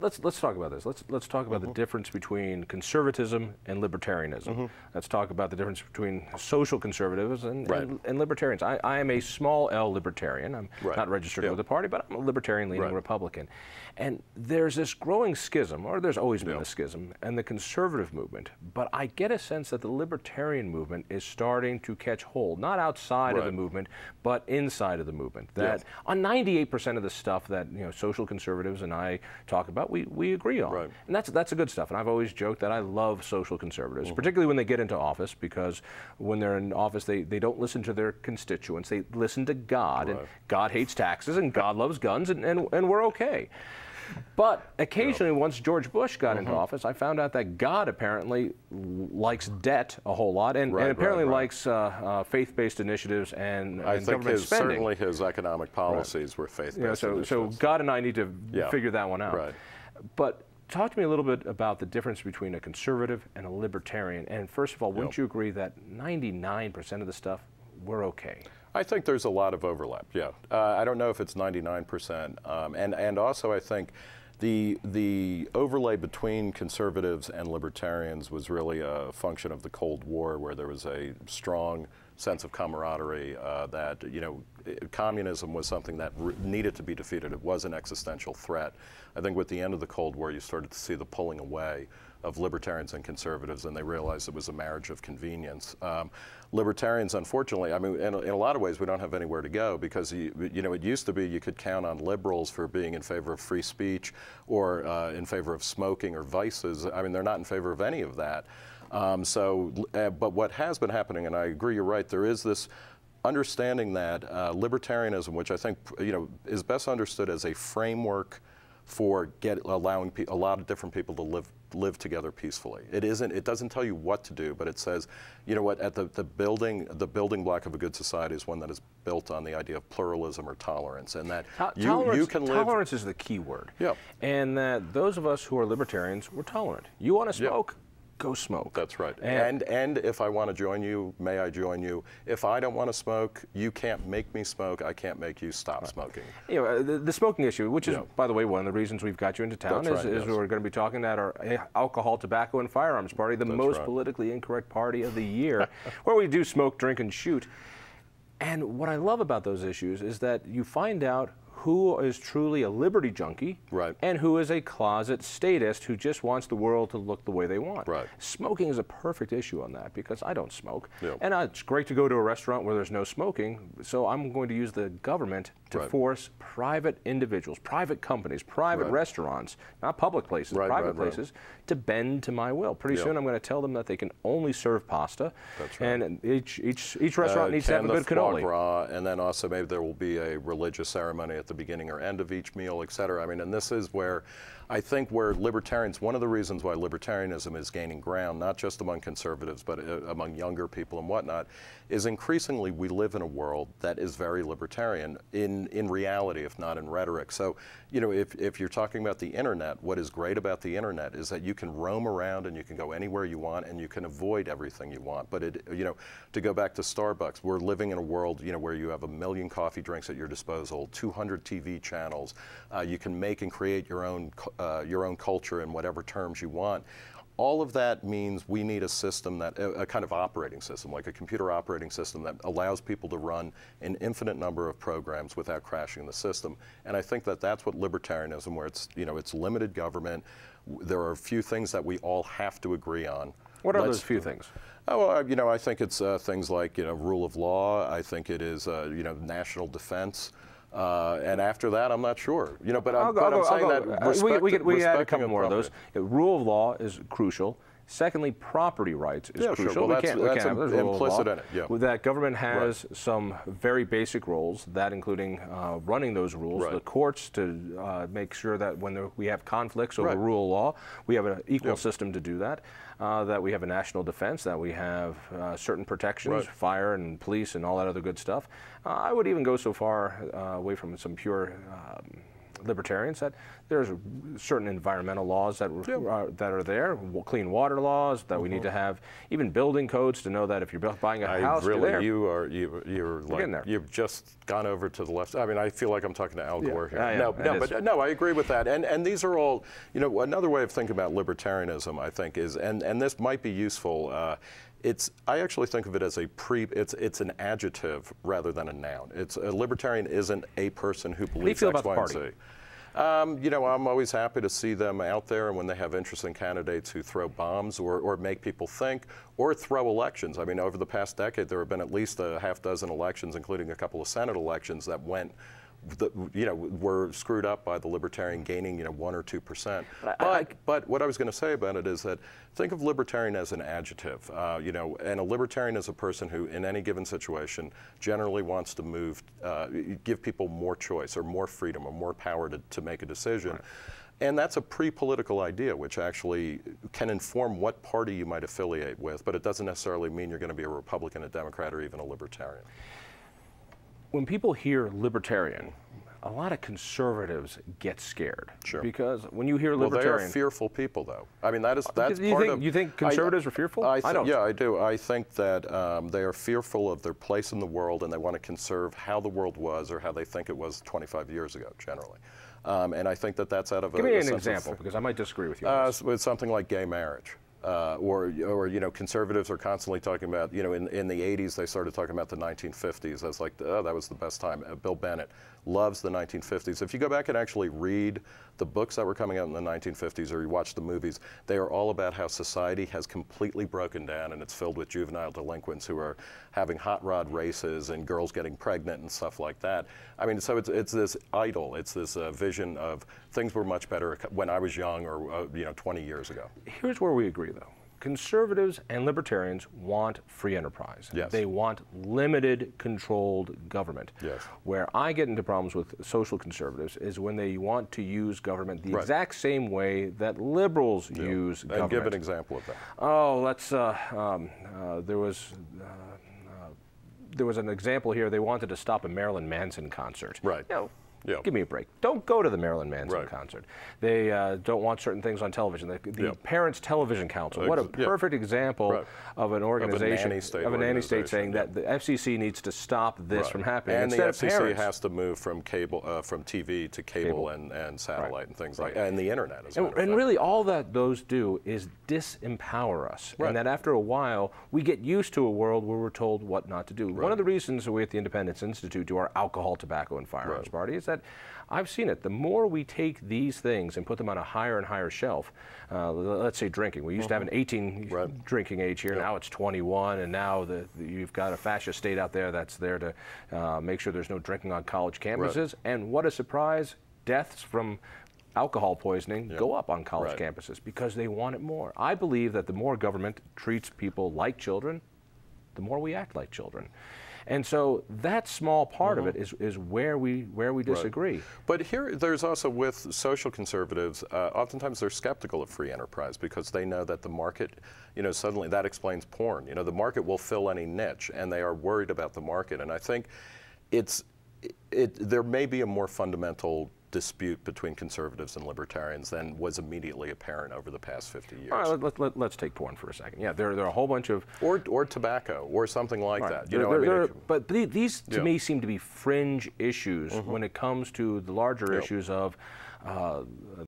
let's talk about this. Let's talk about the difference between conservatism and libertarianism. Let's talk about the difference between social conservatives and libertarians. I am a small L libertarian. I'm not registered with the party, but I'm a libertarian-leaning Republican. And there's this growing schism, or there's always been a schism, and the conservative movement. But I get a sense that the libertarian movement is starting to catch hold, not outside of the movement, but inside of the movement. That on 98% of the stuff that social conservatives and I talk about, we agree on, and that's a good stuff. And I've always joked that I love social conservatives, particularly when they get into office, because when they're in office, they don't listen to their constituents. They listen to God, and God hates taxes, and God loves guns, and we're okay. But occasionally, once George Bush got into office, I found out that God apparently likes debt a whole lot, and apparently likes faith-based initiatives and government spending. Certainly his economic policies were faith-based so God and I need to figure that one out. But talk to me a little bit about the difference between a conservative and a libertarian. And first of all, wouldn't you agree that 99% of the stuff, we're okay? I think there's a lot of overlap, I don't know if it's 99%. And also I think the overlay between conservatives and libertarians was really a function of the Cold War, where there was a strong sense of camaraderie that, communism was something that needed to be defeated. It was an existential threat. I think with the end of the Cold War, you started to see the pulling away of libertarians and conservatives, and they realized it was a marriage of convenience. Libertarians, unfortunately, I mean, in a lot of ways, we don't have anywhere to go, because it used to be you could count on liberals for being in favor of free speech or in favor of smoking or vices. I mean, they're not in favor of any of that. But what has been happening, and I agree, you're right, there is this understanding that libertarianism, which I think is best understood as a framework for allowing a lot of different people to live together peacefully. It doesn't tell you what to do, but it says, you know what, at the building block of a good society is one that is built on the idea of pluralism or tolerance, and that you can live. Tolerance is the key word. And that those of us who are libertarians, we're tolerant. You want to smoke? Go smoke. That's right. And if I want to join you, may I join you? If I don't want to smoke, you can't make me smoke. I can't make you stop smoking. The smoking issue, which is, by the way, one of the reasons we've got you into town, is we're going to be talking at our alcohol, tobacco, and firearms party, the most politically incorrect party of the year, where we do smoke, drink, and shoot. And what I love about those issues is that you find out who is truly a liberty junkie and who is a closet statist who just wants the world to look the way they want. Smoking is a perfect issue on that, because I don't smoke. And it's great to go to a restaurant where there's no smoking, so I'm going to use the government to force private individuals, private companies, private restaurants, not public places, private places, to bend to my will. Pretty soon I'm going to tell them that they can only serve pasta, and each restaurant needs to have a good cannoli. And then also maybe there will be a religious ceremony at the beginning or end of each meal, et cetera. I mean, and this is where I think libertarians, one of the reasons why libertarianism is gaining ground, not just among conservatives, but among younger people and whatnot, is increasingly we live in a world that is very libertarian in reality, if not in rhetoric. So, if you're talking about the internet, what is great about the internet is that you can roam around and you can go anywhere you want and you can avoid everything you want. But to go back to Starbucks, we're living in a world, where you have 1 million coffee drinks at your disposal, 200 TV channels. You can make and create your own culture in whatever terms you want. All of that means we need a system a kind of operating system, like a computer operating system that allows people to run an infinite number of programs without crashing the system. And I think that that's what libertarianism, where it's limited government. There are a few things that we all have to agree on. What are those few things? Oh, I think it's things like, rule of law. I think it is, national defense. And after that, I'm not sure. But I'm saying that we add a couple more of those. Rule of law is crucial. Secondly, property rights is crucial. Well, that's implicit in it. That government has some very basic roles, that including running those rules, the courts to make sure that when we have conflicts over rule of law, we have an equal system to do that. That we have a national defense, that we have certain protections, fire and police and all that other good stuff. I would even go so far away from some pure libertarians that there's certain environmental laws that are there, clean water laws, that we need to have even building codes to know that if you're buying a house, you've just gone over to the left. I mean, I feel like I'm talking to Al Gore here. No, I agree with that. And these are all, you know, another way of thinking about libertarianism, I think, is, and this might be useful. I actually think of it as it's an adjective rather than a noun. A libertarian isn't a person who believes X, Y, and Z. You know, I'm always happy to see them out there, and when they have interesting candidates who throw bombs or make people think, or throw elections. I mean, over the past decade, there have been at least a half dozen elections, including a couple of Senate elections that were screwed up by the Libertarian gaining, 1 or 2%. But what I was going to say about it is that think of Libertarian as an adjective, and a Libertarian is a person who, in any given situation, generally wants to give people more choice or more freedom or more power to make a decision. Right. And that's a pre-political idea, which actually can inform what party you might affiliate with, but it doesn't necessarily mean you're going to be a Republican, a Democrat, or even a Libertarian. When people hear libertarian, a lot of conservatives get scared. Sure. Because when you hear libertarian... Well, they are fearful people, though. I mean, that's You think conservatives are fearful? I don't. Yeah, I do. I think that they are fearful of their place in the world, and they want to conserve how the world was or how they think it was 25 years ago, generally. And I think that that's out of Give me an example, because I might disagree with you. With something like gay marriage. Or conservatives are constantly talking about, in the 80s they started talking about the 1950s as like, that was the best time. Bill Bennett loves the 1950s. If you go back and actually read the books that were coming out in the 1950s or you watch the movies, they are all about how society has completely broken down and it's filled with juvenile delinquents who are having hot rod races and girls getting pregnant and stuff like that. I mean, so it's this idol, it's this vision of things were much better when I was young or 20 years ago. Here's where we agree, though. Conservatives and libertarians want free enterprise. Yes. They want limited, controlled government. Yes. Where I get into problems with social conservatives is when they want to use government the exact same way that liberals use government. And give an example of that. Oh, let's. There was an example here. They wanted to stop a Marilyn Manson concert. Right. Yeah. Give me a break. Don't go to the Marilyn Manson concert. They don't want certain things on television. The Parents Television Council, what a perfect example of an organization, of a nanny state saying that the FCC needs to stop this from happening. And the FCC has to move from cable, from TV to cable. And satellite and things like that, and the internet as well. And really all that those do is disempower us. And that after a while, we get used to a world where we're told what not to do. One of the reasons we at the Independence Institute do our alcohol, tobacco, and firearms party is that I've seen it. The more we take these things and put them on a higher and higher shelf, let's say drinking. We used to have an 18 drinking age here. Now it's 21, and now you've got a fascist state out there that's there to make sure there's no drinking on college campuses. And what a surprise, deaths from alcohol poisoning go up on college campuses because they want it more. I believe that the more government treats people like children, the more we act like children. And so that small part of it is where we disagree. But here, there's also with social conservatives, oftentimes they're skeptical of free enterprise because they know that the market, suddenly that explains porn. The market will fill any niche, and they are worried about the market. And I think there may be a more fundamental dispute between conservatives and libertarians than was immediately apparent over the past 50 years. All right, let's take porn for a second. Yeah, there are a whole bunch of... Or tobacco, or something like that. But these, to me, seem to be fringe issues when it comes to the larger issues of